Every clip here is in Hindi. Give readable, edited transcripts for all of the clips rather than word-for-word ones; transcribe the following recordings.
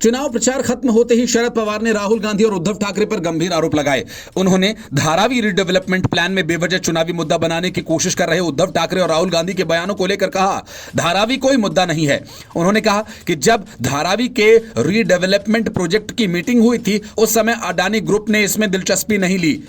चुनाव प्रचार खत्म होते ही शरद पवार ने राहुल गांधी और उद्धव ठाकरे पर गंभीर आरोप लगाए। उन्होंने धारावी रीडेवलपमेंट प्लान में बेवजह चुनावी मुद्दा बनाने की कोशिश कर रहे उद्धव ठाकरे और राहुल गांधी के बयानों को लेकर कहा, धारावी कोई मुद्दा नहीं है। उन्होंने कहा कि जब धारावी के रीडेवलपमेंट प्रोजेक्ट की मीटिंग हुई थी उस समय अडानी ग्रुप ने इसमें दिलचस्पी नहीं ली,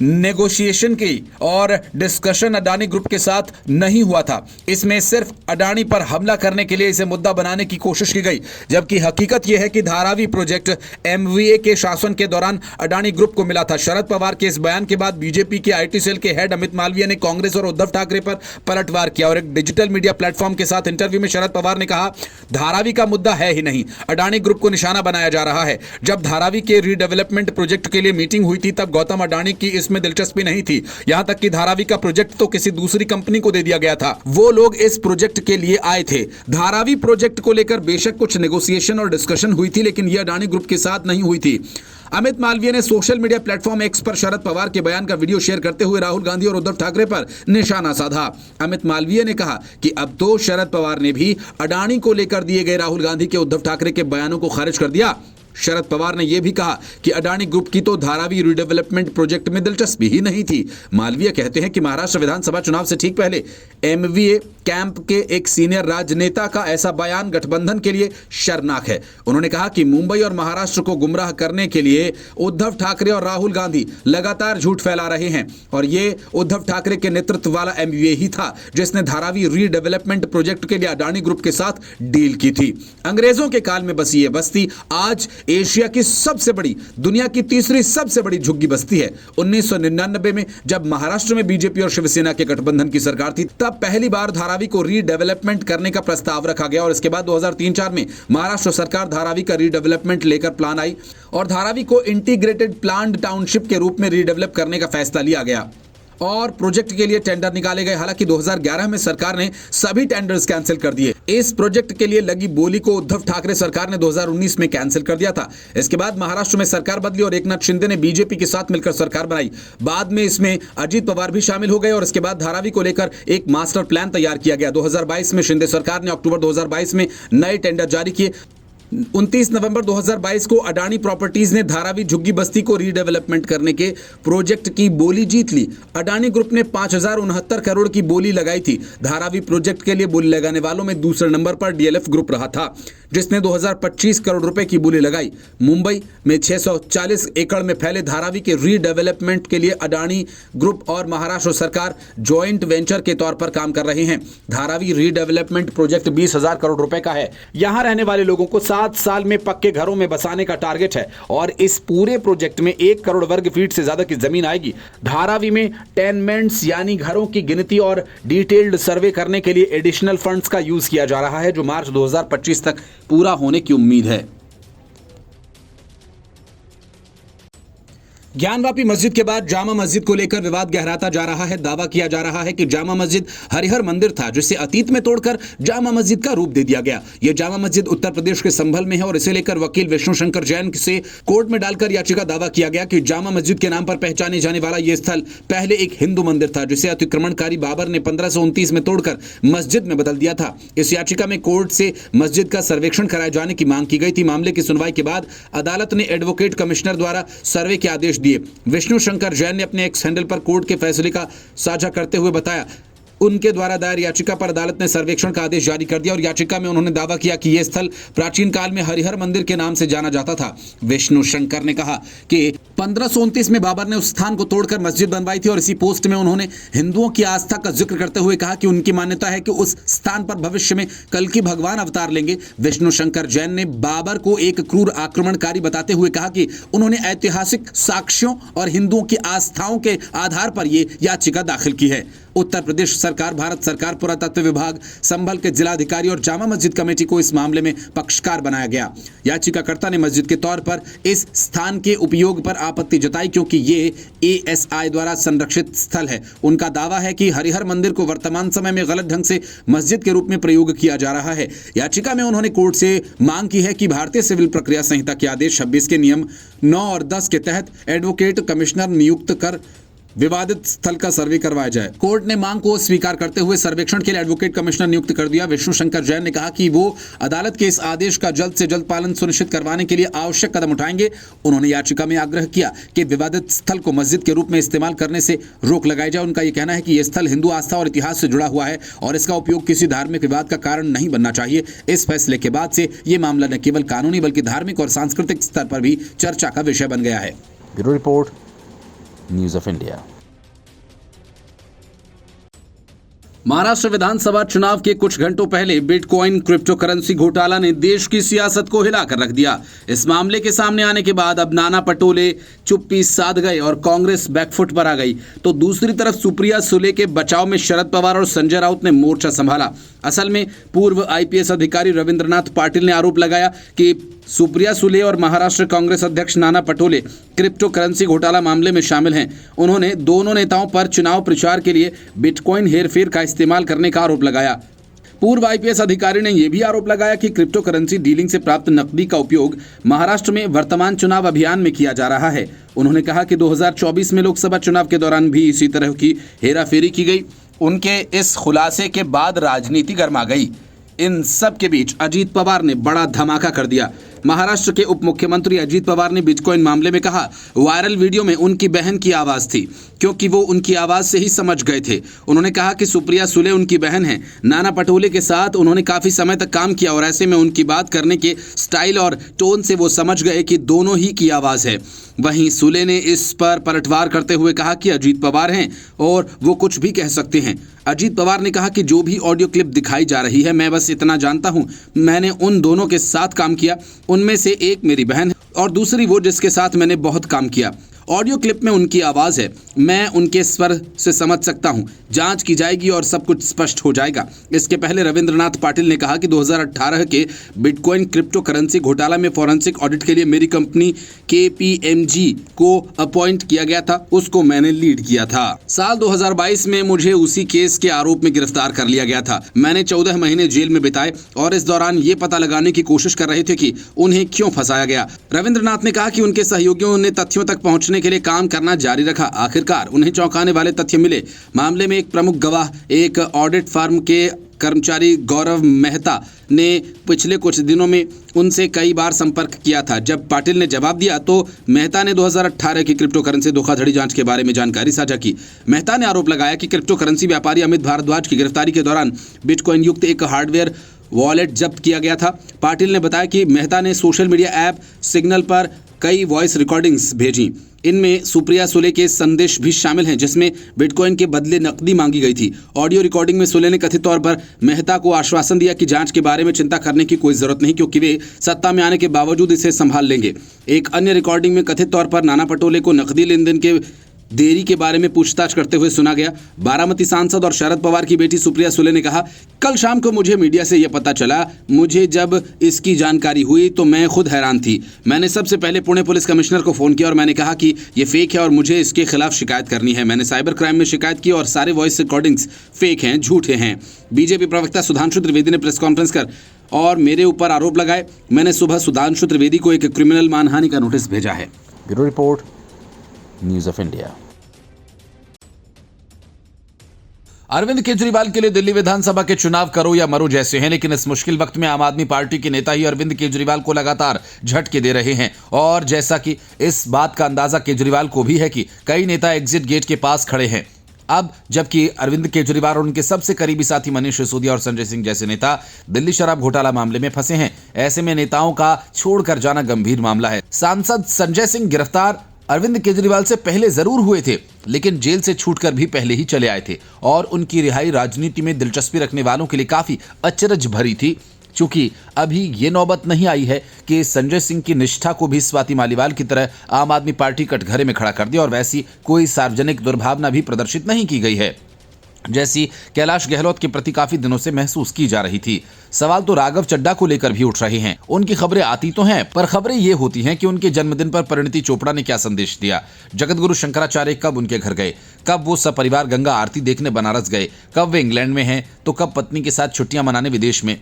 नेगोशिएशन की और डिस्कशन अडानी ग्रुप के साथ नहीं हुआ था। इसमें सिर्फ अडानी पर हमला करने के लिए इसे मुद्दा बनाने की कोशिश की गई, जबकि हकीकत यह है कि धारावी प्रोजेक्ट एमवीए के शासन के दौरान अडानी ग्रुप को मिला था। शरद पवार के इस बयान के बाद बीजेपी के आईटी सेल के हेड अमित मालवीय ने कांग्रेस और उद्धव ठाकरे पर पलटवार किया और एक डिजिटल मीडिया प्लेटफॉर्म के साथ इंटरव्यू में शरद पवार ने कहा, धारावी का मुद्दा है ही नहीं, अडानी ग्रुप को निशाना बनाया जा रहा है। जब धारावी के रीडेवलपमेंट प्रोजेक्ट के लिए मीटिंग हुई थी तब गौतम अडानी की इसमें दिलचस्पी नहीं थी। यहां तक कि धारावी का प्रोजेक्ट तो किसी दूसरी कंपनी को दे दिया गया था। वो लोग इस प्रोजेक्ट के लिए आए थे। धारावी प्रोजेक्ट को लेकर बेशक कुछ नेगोशिएशन और डिस्कशन हुई थी, लेकिन यह अडानी ग्रुप के साथ नहीं हुई थी। अमित मालवीय ने सोशल मीडिया प्लेटफॉर्म एक्स पर शरद पवार के बयान का वीडियो शेयर करते हुए राहुल गांधी और उद्धव ठाकरे पर निशाना साधा। अमित मालवीय ने कहा कि अब तो शरद पवार ने भी अडानी को लेकर दिए गए राहुल गांधी के उद्धव ठाकरे के बयानों को खारिज कर दिया। शरद पवार ने यह भी कहा कि अडानी ग्रुप की तो धारावी रीडेवलपमेंट प्रोजेक्ट में दिलचस्पी ही नहीं थी। मालवीय कहते हैं कि महाराष्ट्र विधानसभा चुनाव से ठीक पहले एमवीए कैंप के एक सीनियर राजनेता का ऐसा बयान गठबंधन के लिए शर्मनाक है। उन्होंने कहा कि मुंबई और महाराष्ट्र को गुमराह करने के लिए उद्धव ठाकरे और राहुल गांधी लगातार झूठ फैला रहे हैं और ये उद्धव ठाकरे के नेतृत्व वाला एमवीए ही था जिसने धारावी रीडेवलपमेंट प्रोजेक्ट के लिए अडानी ग्रुप के साथ डील की थी। अंग्रेजों के काल में बसी ये बस्ती आज एशिया की सबसे बड़ी, दुनिया की तीसरी सबसे बड़ी झुग्गी बस्ती है। 1999 में जब महाराष्ट्र में बीजेपी और शिवसेना के गठबंधन की सरकार थी तब पहली बार धारावी को रीडेवलपमेंट करने का प्रस्ताव रखा गया और इसके बाद 2003-04 में महाराष्ट्र सरकार धारावी का रीडेवलपमेंट लेकर प्लान आई और धारावी को इंटीग्रेटेड प्लान्ड टाउनशिप के रूप में रीडेवलप करने का फैसला लिया गया और प्रोजेक्ट के लिए टेंडर निकाले गए। हालांकि 2011 में सरकार ने सभी टेंडर्स कैंसिल कर दिए। इस प्रोजेक्ट के लिए लगी बोली को उद्धव ठाकरे सरकार ने 2019 में कैंसिल कर दिया था। इसके बाद महाराष्ट्र में सरकार बदली और एकनाथ शिंदे ने बीजेपी के साथ मिलकर सरकार बनाई। बाद में इसमें अजीत पवार भी शामिल हो गए और इसके बाद धारावी को लेकर एक मास्टर प्लान तैयार किया गया। 2022 में शिंदे सरकार ने अक्टूबर 2022 में नए टेंडर जारी किए। 29 नवंबर 2022 को अडानी प्रॉपर्टीज ने धारावी झुग्गी बस्ती को रीडेवलपमेंट करने के प्रोजेक्ट की बोली जीत ली। अडानी ग्रुप ने 5069 करोड़ की बोली लगाई थी। धारावी प्रोजेक्ट के लिए बोली लगाने वालों में दूसरे नंबर पर डीएलएफ ग्रुप रहा था जिसने 2025 करोड़ रुपए की बोली लगाई। मुंबई में 640 एकड़ में फैले धारावी के रीडेवलपमेंट के लिए अडानी ग्रुप और महाराष्ट्र सरकार जॉइंट वेंचर के तौर पर काम कर रहे हैं। धारावी रीडेवलपमेंट प्रोजेक्ट 20,000 करोड़ रुपए का है। यहां रहने वाले लोगों को 7 साल में पक्के घरों में बसाने का टारगेट है और इस पूरे प्रोजेक्ट में 1 करोड़ वर्ग फीट से ज्यादा की जमीन आएगी। धारावी में टेनमेंट्स यानी घरों की गिनती और डिटेल्ड सर्वे करने के लिए एडिशनल फंड्स का यूज किया जा रहा है जो मार्च 2025 तक पूरा होने की उम्मीद है। ज्ञानवापी मस्जिद के बाद जामा मस्जिद को लेकर विवाद गहराता जा रहा है। दावा किया जा रहा है कि जामा मस्जिद हरिहर मंदिर था जिसे अतीत में तोड़कर जामा मस्जिद का रूप दे दिया गया। यह जामा मस्जिद उत्तर प्रदेश के संभल में है और इसे लेकर वकील विष्णु शंकर जैन से कोर्ट में डालकर याचिका दावा किया गया कि जामा मस्जिद के नाम पर पहचाने जाने वाला यह स्थल पहले एक हिंदू मंदिर था जिसे अतिक्रमणकारी बाबर ने 1529 में तोड़कर मस्जिद में बदल दिया था। इस याचिका में कोर्ट से मस्जिद का सर्वेक्षण कराए जाने की मांग की गई थी। मामले की सुनवाई के बाद अदालत ने एडवोकेट कमिश्नर द्वारा सर्वे के आदेश दिए। विष्णु शंकर जैन ने अपने एक्स हैंडल पर कोर्ट के फैसले का साझा करते हुए बताया, उनके द्वारा दायर याचिका पर अदालत ने सर्वेक्षण का आदेश जारी कर दिया और याचिका में उन्होंने दावा किया कि यह स्थल प्राचीन काल में हरिहर मंदिर के नाम से जाना जाता था। विष्णु शंकर ने कहा कि 1529 में बाबर ने उस स्थान को तोड़कर मस्जिद बनवाई थी और इसी पोस्ट में उन्होंने हिंदुओं की आस्था का जिक्र करते हुए कहा कि उनकी मान्यता है कि उस स्थान पर भविष्य में कल्कि भगवान अवतार लेंगे। विष्णु शंकर जैन ने बाबर को एक क्रूर आक्रमणकारी बताते हुए कहा कि उन्होंने ऐतिहासिक साक्ष्यों और हिंदुओं की आस्थाओं के आधार पर यह याचिका दाखिल की है। उत्तर प्रदेश सरकार, भारत सरकार, पुरातत्व विभाग, संभल के जिलाधिकारी और जामा मस्जिद कमेटी को इस मामले में पक्षकार बनाया गया। याचिकाकर्ता ने मस्जिद के तौर पर इस स्थान के उपयोग पर आपत्ति जताई क्योंकि ये एएसआई द्वारा संरक्षित स्थल है। उनका दावा है कि हरिहर मंदिर को वर्तमान समय में गलत ढंग से मस्जिद के रूप में प्रयोग किया जा रहा है। याचिका में उन्होंने कोर्ट से मांग की है कि भारतीय सिविल प्रक्रिया संहिता के आदेश 26 के नियम 9 और 10 के तहत एडवोकेट कमिश्नर नियुक्त कर विवादित स्थल का सर्वे करवाया जाए। कोर्ट ने मांग को स्वीकार करते हुए सर्वेक्षण के लिए एडवोकेट कमिश्नर नियुक्त कर दिया। विष्णु शंकर जैन ने कहा कि वो अदालत के इस आदेश का जल्द से जल्द पालन सुनिश्चित करवाने के लिए आवश्यक कदम उठाएंगे। उन्होंने याचिका में आग्रह किया कि विवादित स्थल को मस्जिद के रूप में इस्तेमाल करने से रोक लगाई जाए। उनका यह कहना है कि यह स्थल हिंदू आस्था और इतिहास से जुड़ा हुआ है और इसका उपयोग किसी धार्मिक विवाद का कारण नहीं बनना चाहिए। इस फैसले के बाद से यह मामला न केवल कानूनी बल्कि धार्मिक और सांस्कृतिक स्तर पर भी चर्चा का विषय बन गया है। Bureau report, news of India. Maharashtra विधानसभा चुनाव के कुछ घंटों पहले बिटकॉइन क्रिप्टो करेंसी घोटाला ने देश की सियासत को हिलाकर रख दिया। इस मामले के सामने आने के बाद अब नाना पटोले चुप्पी साध गए और कांग्रेस बैकफुट पर आ गई, तो दूसरी तरफ सुप्रिया सुले के बचाव में शरद पवार और संजय राउत ने मोर्चा संभाला। असल में पूर्व आईपीएस अधिकारी रविंद्रनाथ पाटिल ने आरोप लगाया कि सुप्रिया सुले और महाराष्ट्र कांग्रेस अध्यक्ष नाना पटोले क्रिप्टो करेंसी घोटाला मामले में शामिल हैं। उन्होंने दोनों नेताओं पर चुनाव प्रचार के लिए बिटकॉइन हेरफेर का इस्तेमाल करने का आरोप लगाया। पूर्व आईपीएस अधिकारी ने यह भी आरोप लगाया कि क्रिप्टो करेंसी डीलिंग से प्राप्त नकदी का उपयोग महाराष्ट्र में वर्तमान चुनाव अभियान में किया जा रहा है। उन्होंने कहा कि 2024 में लोकसभा चुनाव के दौरान भी इसी तरह की हेराफेरी की गई। उनके इस खुलासे के बाद राजनीति गर्मा गई। इन सब के बीच अजीत पवार ने बड़ा धमाका कर दिया। महाराष्ट्र के उप मुख्यमंत्री अजीत पवार ने बिटकॉइन मामले में कहा, वायरल वीडियो में उनकी बहन की आवाज थी, क्योंकि वो उनकी आवाज से ही समझ गए थे। उन्होंने कहा कि सुप्रिया सुले उनकी बहन है। नाना पटोले के साथ उन्होंने काफी समय तक काम किया और ऐसे में उनकी बात करने के स्टाइल और टोन से वो समझ गए कि दोनों ही की आवाज है। वहीं सुले ने इस पर पलटवार करते हुए कहा कि अजीत पवार हैं और वो कुछ भी कह सकते हैं। अजीत पवार ने कहा कि जो भी ऑडियो क्लिप दिखाई जा रही है, मैं बस इतना जानता हूं, मैंने उन दोनों के साथ काम किया। उनमें से एक मेरी बहन है और दूसरी वो जिसके साथ मैंने बहुत काम किया। ऑडियो क्लिप में उनकी आवाज है, मैं उनके स्वर से समझ सकता हूं। जांच की जाएगी और सब कुछ स्पष्ट हो जाएगा। इसके पहले रविंद्रनाथ पाटिल ने कहा कि 2018 के बिटकॉइन क्रिप्टो करेंसी घोटाला में फॉरेंसिक ऑडिट के लिए मेरी कंपनी KPMG को अपॉइंट किया गया था, उसको मैंने लीड किया था। साल 2022 में मुझे उसी केस के आरोप में गिरफ्तार कर लिया गया था। मैंने 14 महीने जेल में बिताए और इस दौरान ये पता लगाने की कोशिश कर रहे थे कि उन्हें क्यों फंसाया गया। रविंद्रनाथ ने कहा कि उनके सहयोगियों ने तथ्यों तक पहुंचने के लिए काम करना जारी रखा। आखिरकार उन्हें चौंकाने वाले तथ्य मिले। मामले में एक प्रमुख गवाह, एक ऑडिट फर्म के कर्मचारी गौरव मेहता ने पिछले कुछ दिनों में उनसे कई बार संपर्क किया था। जब पाटिल ने जवाब दिया तो मेहता ने 2018 की क्रिप्टो करेंसी धोखाधड़ी जांच के बारे में जानकारी साझा की। मेहता ने आरोप लगाया कि क्रिप्टो करेंसी व्यापारी अमित भारद्वाज की गिरफ्तारी के दौरान बिटकॉइन युक्त एक हार्डवेयर वॉलेट जब्त किया गया था। पाटिल ने बताया कि मेहता ने सोशल मीडिया ऐप सिग्नल पर कई वॉइस रिकॉर्डिंग्स भेजी। इनमें सुप्रिया सुले के संदेश भी शामिल हैं, जिसमें बिटकॉइन के बदले नकदी मांगी गई थी। ऑडियो रिकॉर्डिंग में सुले ने कथित तौर पर मेहता को आश्वासन दिया कि जांच के बारे में चिंता करने की कोई जरूरत नहीं, क्योंकि वे सत्ता में आने के बावजूद इसे संभाल लेंगे। एक अन्य रिकॉर्डिंग में कथित तौर पर नाना पटोले को नकदी लेन देन के देरी के बारे में पूछताछ करते हुए सुना गया। बारामती सांसद और शरद पवार की बेटी सुप्रिया सुले ने कहा, कल शाम को मुझे मीडिया से यह पता चला। मुझे जब इसकी जानकारी हुई तो मैं खुद हैरान थी। मैंने सबसे पहले पुणे पुलिस कमिश्नर को फोन किया और मैंने कहा कि यह फेक है और मुझे इसके खिलाफ शिकायत करनी है। मैंने साइबर क्राइम में शिकायत की और सारे वॉइस रिकॉर्डिंग्स फेक हैं, झूठे हैं। बीजेपी प्रवक्ता सुधांशु त्रिवेदी ने प्रेस कॉन्फ्रेंस कर और मेरे ऊपर आरोप लगाए। मैंने सुबह सुधांशु त्रिवेदी को एक क्रिमिनल मानहानि का नोटिस भेजा है। Bureau report, news of India. Arvind Kejriwal के लिए दिल्ली विधानसभा के चुनाव करो या मरो जैसे हैं, लेकिन इस मुश्किल वक्त में आम आदमी पार्टी के नेता ही अरविंद केजरीवाल को लगातार झटके दे रहे हैं। और जैसा कि इस बात का अंदाजा केजरीवाल को भी है कि कई नेता एग्जिट गेट के पास खड़े हैं। अब जबकि अरविंद केजरीवाल और उनके सबसे करीबी साथी मनीष सिसोदिया और संजय सिंह जैसे नेता दिल्ली शराब घोटाला मामले में फंसे हैं, ऐसे में नेताओं का छोड़कर जाना गंभीर मामला है। सांसद संजय सिंह गिरफ्तार अरविंद केजरीवाल से पहले जरूर हुए थे, लेकिन जेल से छूटकर भी पहले ही चले आए थे और उनकी रिहाई राजनीति में दिलचस्पी रखने वालों के लिए काफी अचरज भरी थी, क्योंकि अभी ये नौबत नहीं आई है कि संजय सिंह की निष्ठा को भी स्वाति मालीवाल की तरह आम आदमी पार्टी कटघरे में खड़ा कर दिया और वैसी कोई सार्वजनिक दुर्भावना भी प्रदर्शित नहीं की गई है, जैसी कैलाश गहलोत के प्रति काफी दिनों से महसूस की जा रही थी। सवाल तो राघव चड्ढा को लेकर भी उठ रहे हैं। उनकी खबरें आती तो हैं, पर खबरें ये होती हैं कि उनके जन्मदिन पर परिणीति चोपड़ा ने क्या संदेश दिया, जगतगुरु शंकराचार्य कब उनके घर गए, कब वो सपरिवार गंगा आरती देखने बनारस गए, कब वे इंग्लैंड में हैं तो कब पत्नी के साथ छुट्टियां मनाने विदेश में।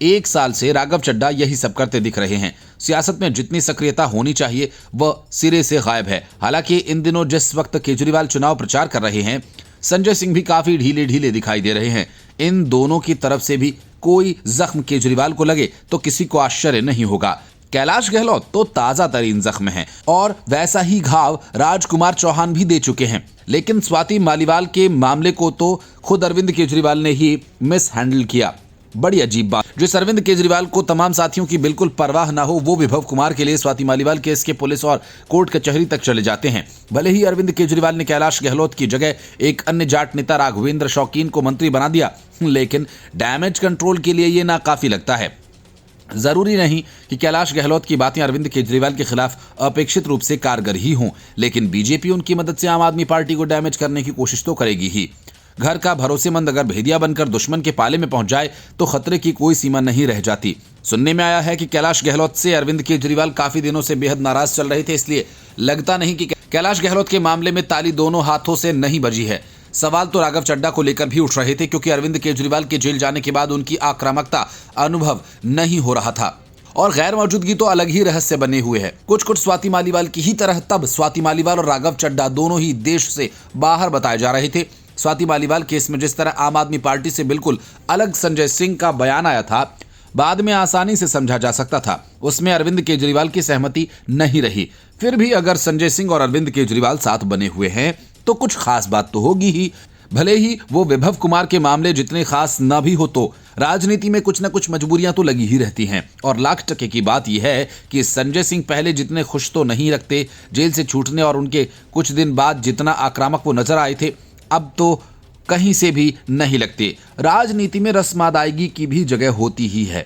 1 साल से राघव चड्ढा यही सब करते दिख रहे हैं। सियासत में जितनी सक्रियता होनी चाहिए वह सिरे से गायब है। हालांकि इन दिनों जिस वक्त केजरीवाल चुनाव प्रचार कर रहे हैं, संजय सिंह भी काफी ढीले ढीले दिखाई दे रहे हैं। इन दोनों की तरफ से भी कोई जख्म केजरीवाल को लगे तो किसी को आश्चर्य नहीं होगा। कैलाश गहलोत तो ताजा तरीन जख्म है और वैसा ही घाव राजकुमार चौहान भी दे चुके हैं। लेकिन स्वाति मालीवाल के मामले को तो खुद अरविंद केजरीवाल ने ही मिस हैंडल किया। बड़ी अजीब बात, जिस अरविंद केजरीवाल को तमाम साथियों की बिल्कुल परवाह ना हो, वो विभव कुमार के लिए स्वाति मालीवाल केस के पुलिस और कोर्ट कचहरी तक चले जाते हैं। भले ही अरविंद केजरीवाल ने कैलाश गहलोत की जगह एक अन्य जाट नेता राघवेंद्र शौकीन को मंत्री बना दिया, लेकिन डैमेज कंट्रोल के लिए ये नाकाफी लगता है। जरूरी नहीं कि कैलाश गहलोत की बातें अरविंद केजरीवाल के खिलाफ अपेक्षित रूप से कारगर ही हों, लेकिन बीजेपी उनकी मदद से आम आदमी पार्टी को डैमेज करने की कोशिश तो करेगी ही। घर का भरोसेमंद अगर भेदिया बनकर दुश्मन के पाले में पहुंच जाए तो खतरे की कोई सीमा नहीं रह जाती। सुनने में आया है कि कैलाश गहलोत से अरविंद केजरीवाल काफी दिनों से बेहद नाराज चल रहे थे, इसलिए लगता नहीं कि कैलाश गहलोत के मामले में ताली दोनों हाथों से नहीं बजी है। सवाल तो राघव चड्ढा को लेकर भी उठ रहे थे, क्योंकि अरविंद केजरीवाल के जेल जाने के बाद उनकी आक्रामकता अनुभव नहीं हो रहा था और गैर मौजूदगी तो अलग ही रहस्य बने हुए है। कुछ स्वाति मालीवाल की ही तरह तब स्वाति मालीवाल और राघव चड्ढा दोनों ही देश से बाहर बताए जा रहे थे। स्वाति मालीवाल केस में जिस तरह आम आदमी पार्टी से बिल्कुल अलग संजय सिंह का बयान आया था, बाद में आसानी से समझा जा सकता था। उसमें अरविंद केजरीवाल की सहमति नहीं रही। फिर भी अगर संजय सिंह और अरविंद केजरीवाल साथ बने हुए हैं तो कुछ खास बात तो होगी ही। भले ही वो विभव कुमार के मामले जितने खास न भी हो, तो राजनीति में कुछ न कुछ मजबूरियां तो लगी ही रहती हैं। और लाख टके की बात यह है कि संजय सिंह पहले जितने खुश तो नहीं रखते जेल से छूटने और उनके कुछ दिन बाद जितना आक्रामक वो नजर आए थे, अब तो कहीं से भी नहीं लगते। राजनीति में रस्मादायगी की भी जगह होती ही है।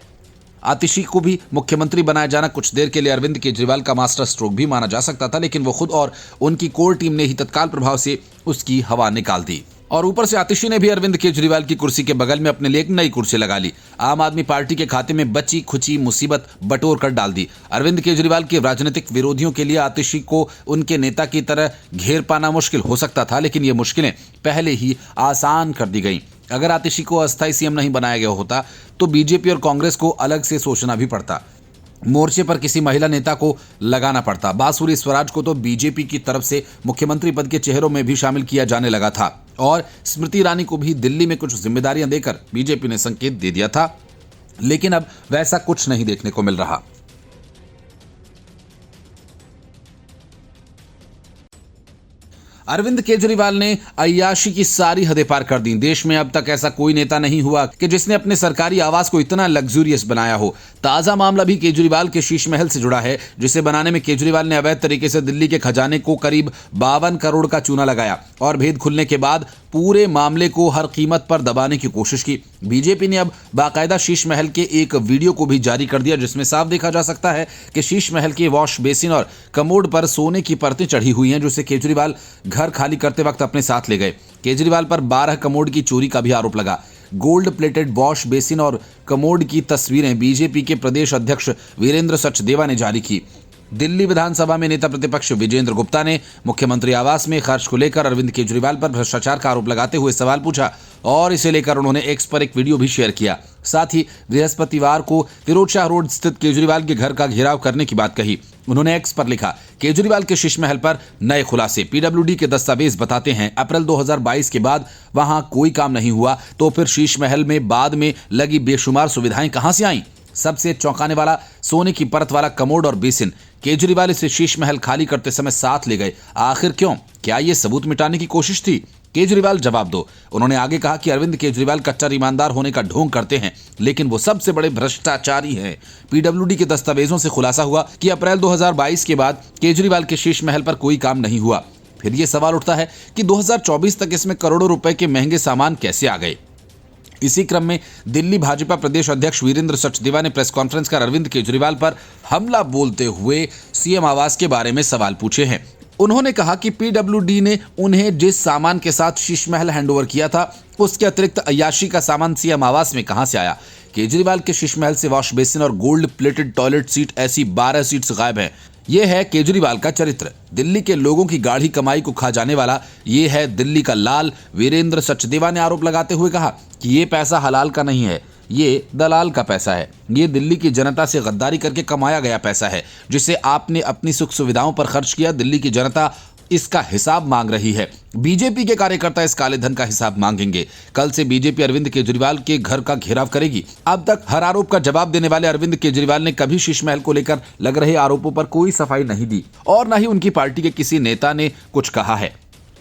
आतिशी को भी मुख्यमंत्री बनाया जाना कुछ देर के लिए अरविंद केजरीवाल का मास्टर स्ट्रोक भी माना जा सकता था, लेकिन वो खुद और उनकी कोर टीम ने ही तत्काल प्रभाव से उसकी हवा निकाल दी। और ऊपर से आतिशी ने भी अरविंद केजरीवाल की कुर्सी के बगल में अपने लिए एक नई कुर्सी लगा ली। आम आदमी पार्टी के खाते में बची खुची मुसीबत बटोर कर डाल दी। अरविंद केजरीवाल के राजनीतिक विरोधियों के लिए आतिशी को उनके नेता की तरह घेर पाना मुश्किल हो सकता था, लेकिन ये मुश्किलें पहले ही आसान कर दी गईं। अगर आतिशी को अस्थायी सीएम नहीं बनाया गया होता तो बीजेपी और कांग्रेस को अलग से सोचना भी पड़ता। मोर्चे पर किसी महिला नेता को लगाना पड़ता। बांसुरी स्वराज को तो बीजेपी की तरफ से मुख्यमंत्री पद के चेहरों में भी शामिल किया जाने लगा था और स्मृति ईरानी को भी दिल्ली में कुछ जिम्मेदारियां देकर बीजेपी ने संकेत दे दिया था, लेकिन अब वैसा कुछ नहीं देखने को मिल रहा। अरविंद केजरीवाल ने अय्याशी की सारी हदें पार कर दी। देश में अब तक ऐसा कोई नेता नहीं हुआ कि जिसने अपने सरकारी आवास को इतना लग्जूरियस बनाया हो। ताजा मामला भी केजरीवाल के शीश महल से जुड़ा है, जिसे बनाने में केजरीवाल ने अवैध तरीके से दिल्ली के खजाने को करीब 52 करोड़ का चूना लगाया और भेद खुलने के बाद पूरे मामले को हर कीमत पर दबाने की कोशिश की। बीजेपी ने अब बाकायदा शीश महल के एक वीडियो को भी जारी कर दिया, जिसमें साफ देखा जा सकता है कि शीश महल के वॉश बेसिन और कमोड पर सोने की परतें चढ़ी हुई हैं, जिसे केजरीवाल घर खाली करते वक्त अपने साथ ले गए। केजरीवाल पर 12 कमोड की चोरी का भी आरोप लगा। गोल्ड प्लेटेड वॉश बेसिन और कमोड की तस्वीरें बीजेपी के प्रदेश अध्यक्ष वीरेंद्र सचदेवा ने जारी की। दिल्ली विधानसभा में नेता प्रतिपक्ष विजेंद्र गुप्ता ने मुख्यमंत्री आवास में खर्च को लेकर अरविंद केजरीवाल पर भ्रष्टाचार का आरोप लगाते हुए सवाल पूछा और इसे लेकर उन्होंने एक्स पर एक वीडियो भी शेयर किया। साथ ही बृहस्पतिवार को फिरोज शाह रोड स्थित केजरीवाल के घर का घेराव करने की बात कही। उन्होंने एक्स पर लिखा, केजरीवाल के शीश महल पर नए खुलासे। पीडब्ल्यूडी के दस्तावेज बताते हैं अप्रैल 2022 के बाद वहां कोई काम नहीं हुआ, तो फिर शीश महल में बाद में लगी बेशुमार सुविधाएं कहां से आईं? सबसे चौंकाने वाला सोने की परत वाला कमोड और बेसिन। केजरीवाल इसे शीश महल खाली करते समय साथ ले गए। आखिर क्यों? क्या ये सबूत मिटाने की कोशिश थी? केजरीवाल जवाब दो। उन्होंने आगे कहा कि अरविंद केजरीवाल कच्चा ईमानदार होने का ढोंग करते हैं, लेकिन वो सबसे बड़े भ्रष्टाचारी हैं। पीडब्ल्यूडी के दस्तावेजों से खुलासा हुआ कि अप्रैल 2022 के बाद केजरीवाल के शीश महल पर कोई काम नहीं हुआ। फिर ये सवाल उठता है कि 2024 तक इसमें करोड़ों रुपए के महंगे सामान कैसे आ गए? इसी क्रम में दिल्ली भाजपा प्रदेश अध्यक्ष वीरेंद्र सचदेवा ने प्रेस कॉन्फ्रेंस कर अरविंद केजरीवाल पर हमला बोलते हुए सीएम आवास के बारे में सवाल पूछे हैं। उन्होंने कहा कि पीडब्ल्यूडी ने उन्हें जिस सामान के साथ शीश महल हैंडओवर किया था, उसके अतिरिक्त अय्याशी का सामान सीएम आवास में कहां से आया? केजरीवाल के शीश महल से वॉश बेसिन और गोल्ड प्लेटेड टॉयलेट सीट ऐसी 12 सीट्स गायब है। यह है केजरीवाल का चरित्र। दिल्ली के लोगों की गाढ़ी कमाई को खा जाने वाला ये है दिल्ली का लाल। वीरेंद्र सचदेवा ने आरोप लगाते हुए कहा कि ये पैसा हलाल का नहीं है, ये दलाल का पैसा है, ये दिल्ली की जनता से गद्दारी करके कमाया गया पैसा है, जिसे आपने अपनी सुख सुविधाओं पर खर्च किया। दिल्ली की जनता इसका हिसाब मांग रही है। बीजेपी के कार्यकर्ता इस काले धन का हिसाब मांगेंगे। कल से बीजेपी अरविंद केजरीवाल के घर का घेराव करेगी। अब तक हर आरोप का जवाब देने वाले अरविंद केजरीवाल ने कभी शीश महल को लेकर लग रहे आरोपों पर कोई सफाई नहीं दी और न ही उनकी पार्टी के किसी नेता ने कुछ कहा है।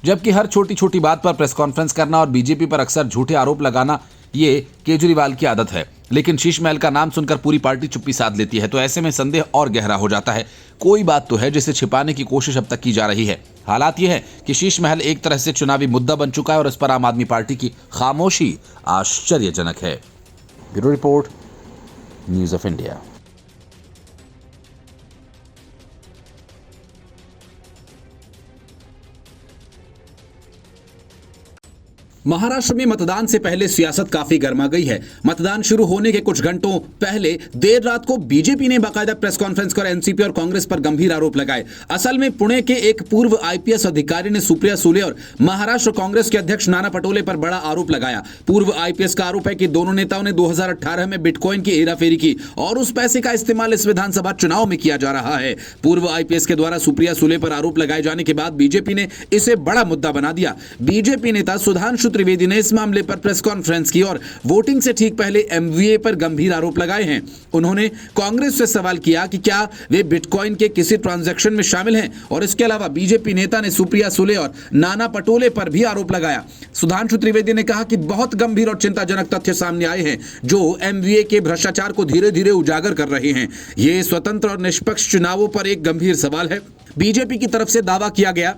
जबकि हर छोटी छोटी बात पर प्रेस कॉन्फ्रेंस करना और बीजेपी पर अक्सर झूठे आरोप लगाना ये केजरीवाल की आदत है। लेकिन शीश महल का नाम सुनकर पूरी पार्टी चुप्पी साध लेती है, तो ऐसे में संदेह और गहरा हो जाता है। कोई बात तो है जिसे छिपाने की कोशिश अब तक की जा रही है। हालात यह है कि शीश महल एक तरह से चुनावी मुद्दा बन चुका है और इस पर आम आदमी पार्टी की खामोशी आश्चर्यजनक है। Bureau report, news of India. Maharashtra में मतदान से पहले सियासत काफी गर्मा गई है। मतदान शुरू होने के कुछ घंटों पहले देर रात को बीजेपी ने बाकायदा प्रेस कॉन्फ्रेंस कर एनसीपी और कांग्रेस पर गंभीर आरोप लगाए। असल में पुणे के एक पूर्व आईपीएस अधिकारी ने सुप्रिया सुले और महाराष्ट्र कांग्रेस के अध्यक्ष नाना पटोले पर बड़ा आरोप लगाया। पूर्व आईपीएस का आरोप है कि दोनों नेताओं ने 2018 में बिटकॉइन की हेराफेरी की और उस पैसे का इस्तेमाल इस विधानसभा चुनाव में किया जा रहा है। पूर्व आईपीएस के द्वारा सुप्रिया सुले पर आरोप लगाए जाने के बाद बीजेपी ने इसे बड़ा मुद्दा बना दिया। बीजेपी नेता सुधांशु त्रिवेदी ने इस मामले पर प्रेस कॉन्फ्रेंस की और वोटिंग से ठीक पहले एमवीए पर गंभीर आरोप लगाए हैं। उन्होंने कांग्रेस से सवाल किया कि क्या वे बिटकॉइन के किसी ट्रांजैक्शन में शामिल हैं और इसके अलावा बीजेपी नेता ने सुप्रिया सुले और नाना पटोले पर भी आरोप लगाया। सुधांशु त्रिवेदी ने कहा कि बहुत गंभीर और चिंताजनक तथ्य सामने आए हैं जो एमवीए के भ्रष्टाचार को धीरे धीरे उजागर कर रहे हैं। ये स्वतंत्र और निष्पक्ष चुनावों पर एक गंभीर सवाल है। बीजेपी की तरफ से दावा किया गया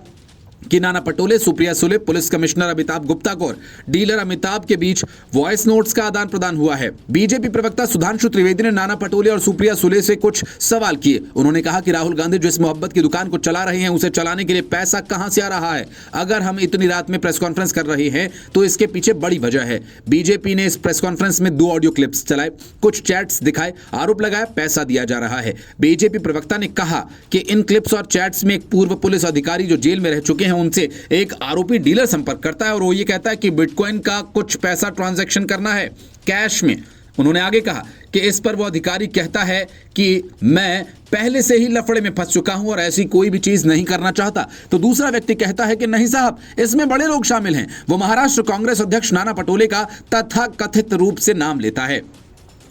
कि नाना पटोले, सुप्रिया सुले, पुलिस कमिश्नर अमिताभ गुप्ता को और डीलर अमिताभ के बीच वॉइस नोट्स का आदान प्रदान हुआ है। बीजेपी प्रवक्ता सुधांशु त्रिवेदी ने नाना पटोले और सुप्रिया सुले से कुछ सवाल किए। उन्होंने कहा कि राहुल गांधी जिस मोहब्बत की दुकान को चला रहे हैं उसे चलाने के लिए पैसा कहां से आ रहा है। अगर हम इतनी रात में प्रेस कॉन्फ्रेंस कर रहे हैं तो इसके पीछे बड़ी वजह है। बीजेपी ने इस प्रेस कॉन्फ्रेंस में 2 ऑडियो क्लिप्स चलाए, कुछ चैट्स दिखाए, आरोप लगाया पैसा दिया जा रहा है। बीजेपी प्रवक्ता ने कहा कि इन क्लिप्स और चैट्स में एक पूर्व पुलिस अधिकारी जो जेल में रह चुके हैं उनसे एक आरोपी डीलर संपर्क करता है और वो ये कहता है कि बिटकॉइन का कुछ पैसा ट्रांजैक्शन करना है कैश में। उन्होंने आगे कहा कि इस पर वो अधिकारी कहता है कि मैं पहले से ही लफड़े में फंस चुका हूं और ऐसी कोई भी चीज नहीं करना चाहता। तो दूसरा व्यक्ति कहता है कि नहीं साहब, इसमें बड़े लोग शामिल हैं। वो महाराष्ट्र कांग्रेस अध्यक्ष नाना पटोले का तथाकथित रूप से नाम लेता है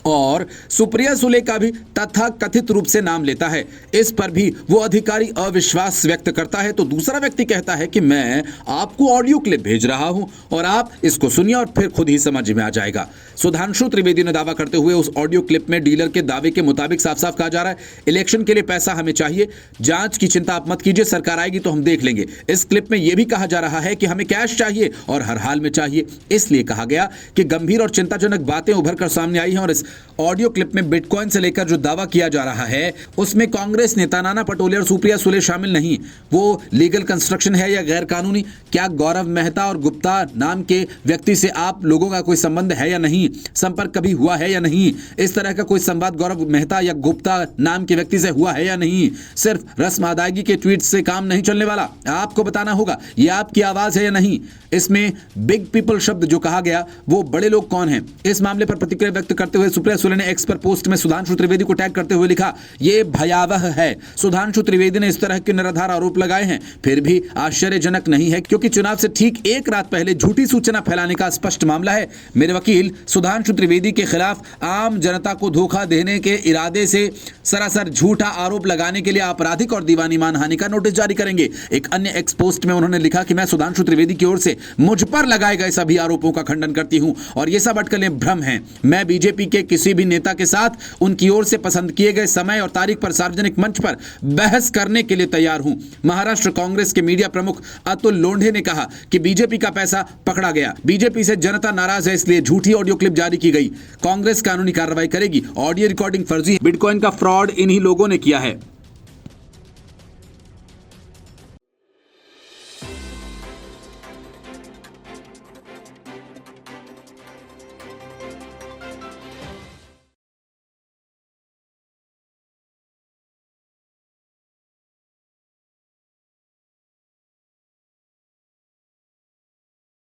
और सुप्रिया सुले का भी तथाकथित रूप से नाम लेता है। इस पर भी वो अधिकारी अविश्वास व्यक्त करता है। तो दूसरा व्यक्ति कहता है कि मैं आपको ऑडियो क्लिप भेज रहा हूं और आप इसको सुनिए और फिर खुद ही समझ में आ जाएगा। सुधांशु त्रिवेदी ने दावा करते हुए उस ऑडियो क्लिप में डीलर के दावे के मुताबिक साफ साफ कहा जा रहा है, इलेक्शन के लिए पैसा हमें चाहिए, जांच की चिंता आप मत कीजिए, सरकार आएगी तो हम देख लेंगे। इस क्लिप में यह भी कहा जा रहा है कि हमें कैश चाहिए और हर हाल में चाहिए। इसलिए कहा गया कि गंभीर और चिंताजनक बातें उभर कर सामने आई हैं और इस ऑडियो क्लिप में बिटकॉइन से लेकर जो दावा किया जा रहा है उसमें कांग्रेस नेता नाना पटोले और सुप्रिया सुले शामिल नहीं। वो लीगल कंस्ट्रक्शन है या गैर कानूनी? क्या गौरव मेहता और गुप्ता नाम के व्यक्ति से आप लोगों का कोई संबंध है या नहीं? संपर्क कभी हुआ है या नहीं? इस तरह का कोई संवाद गौरव मेहता या गुप्ता नाम के व्यक्ति से हुआ है या नहीं? सिर्फ रस्म अदायगी के ट्वीट से काम नहीं चलने वाला, आपको बताना होगा ये आपकी आवाज है या नहीं। इसमें बिग पीपल शब्द जो कहा गया वो बड़े लोग कौन हैं? इस मामले पर प्रतिक्रिया व्यक्त करते हुए सुप्रिया सुले ने एक्स पर पोस्ट में सुधांशु त्रिवेदी को टैग करते हुए लिखा, ये भयावह है। सुधांशु त्रिवेदी ने इस तरह के निराधार आरोप लगाए हैं, फिर भी आश्चर्यजनक नहीं है क्योंकि चुनाव से ठीक एक रात पहले झूठी सूचना फैलाने का स्पष्ट मामला है। मेरे वकील सुधांशु त्रिवेदी के खिलाफ आम जनता को धोखा देने के इरादे से सरासर झूठा आरोप लगाने के लिए आपराधिक और दीवानी मानहानि का नोटिस जारी करेंगे। एक अन्य एक्स पोस्ट में उन्होंने लिखा कि मैं सुधांशु त्रिवेदी की ओर से मुझ पर लगाए गए सभी आरोपों का खंडन करती हूं और ये सब अटकलें भ्रम हैं। मैं बीजेपी के किसी भी नेता के साथ उनकी ओर से पसंद किए गए समय और तारीख पर सार्वजनिक मंच पर बहस करने के लिए तैयार हूं। महाराष्ट्र कांग्रेस के मीडिया प्रमुख अतुल लोंढे ने कहा कि बीजेपी का पैसा पकड़ा गया, बीजेपी से जनता नाराज है इसलिए झूठी ऑडियो क्लिप जारी की गई। कांग्रेस कानूनी कार्रवाई करेगी। ऑडियो रिकॉर्डिंग फर्जी है, बिटकॉइन का फ्रॉड इन्हीं लोगों ने किया है।